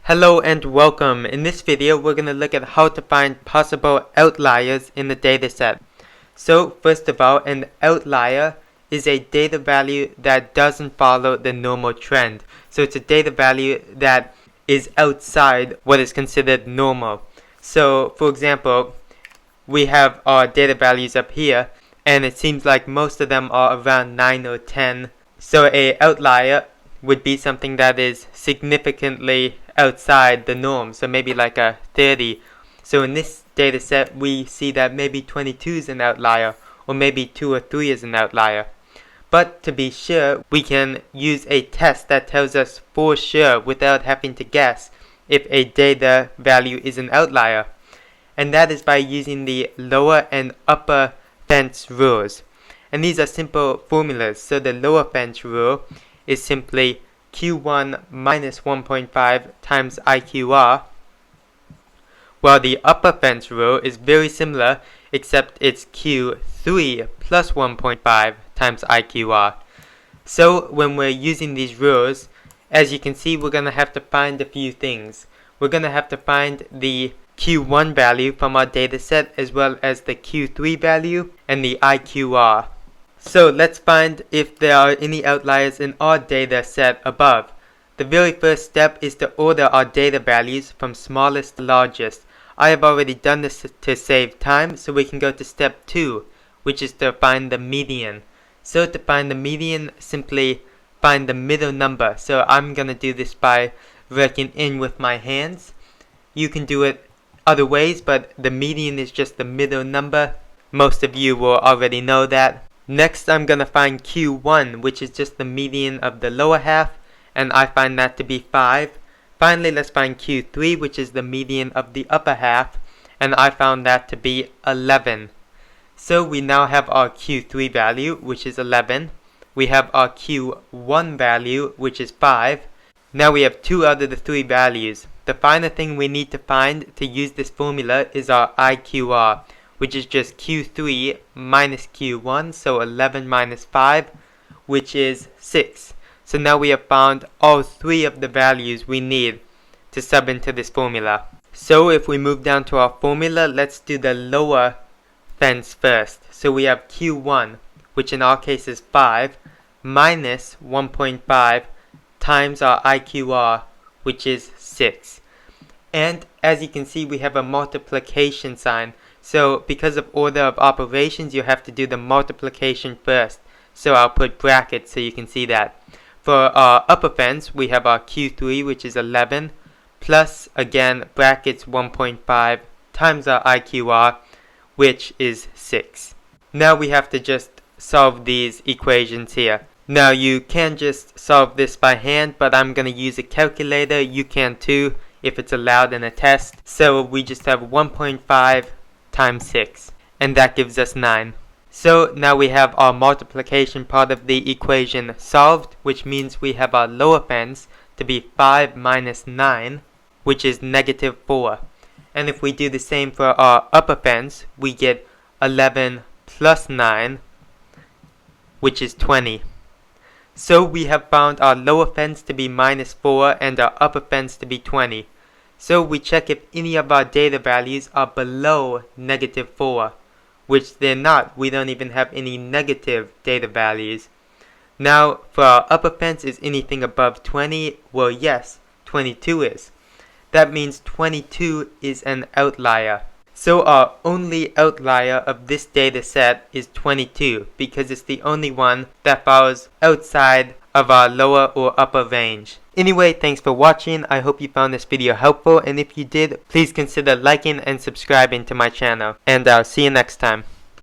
Hello and welcome. In this video, we're going to look at how to find possible outliers in the dataset. So first of all, an outlier is a data value that doesn't follow the normal trend. So it's a data value that is outside what is considered normal. So for example, we have our data values up here, and it seems like most of them are around 9 or 10. So a outlier would be something that is significantly outside the norm, so maybe like a 30. So in this data set, we see that maybe 22 is an outlier, or maybe 2 or 3 is an outlier. But to be sure, we can use a test that tells us for sure without having to guess if a data value is an outlier. And that is by using the lower and upper fence rules. And these are simple formulas. So the lower fence rule is simply Q1 minus 1.5 times IQR, while the upper fence rule is very similar, except it's Q3 plus 1.5 times IQR. So when we're using these rules, as you can see, we're going to have to find a few things. We're going to have to find the Q1 value from our data set, as well as the Q3 value and the IQR. So let's find if there are any outliers in our data set above. The very first step is to order our data values from smallest to largest. I have already done this to save time, so we can go to step 2, which is to find the median. So to find the median, simply find the middle number. So I'm going to do this by working in with my hands. You can do it other ways, but the median is just the middle number. Most of you will already know that. Next, I'm going to find Q1, which is just the median of the lower half, and I find that to be 5. Finally, let's find Q3, which is the median of the upper half, and I found that to be 11. So we now have our Q3 value, which is 11. We have our Q1 value, which is 5. Now we have 2 out of the 3 values. The final thing we need to find to use this formula is our IQR, which is just Q3 minus Q1, so 11 minus 5, which is 6. So now we have found all 3 of the values we need to sub into this formula. So if we move down to our formula, let's do the lower fence first. So we have Q1, which in our case is 5, minus 1.5 times our IQR, which is 6. And as you can see, we have a multiplication sign. So because of order of operations, you have to do the multiplication first. So I'll put brackets so you can see that. For our upper fence, we have our Q3, which is 11, plus, again, brackets 1.5 times our IQR, which is 6. Now we have to just solve these equations here. Now you can just solve this by hand, but I'm going to use a calculator. You can too, if it's allowed in a test. So we just have 1.5 times 6, and that gives us 9. So now we have our multiplication part of the equation solved, which means we have our lower fence to be 5 minus 9, which is negative 4. And if we do the same for our upper fence, we get 11 plus 9, which is 20. So we have found our lower fence to be minus 4 and our upper fence to be 20. So we check if any of our data values are below negative 4, which they're not. We don't even have any negative data values. Now, for our upper fence, is anything above 20? Well, yes, 22 is. That means 22 is an outlier. So our only outlier of this data set is 22, because it's the only one that falls outside of our lower or upper range. Anyway, thanks for watching. I hope you found this video helpful, and if you did, please consider liking and subscribing to my channel. And I'll see you next time.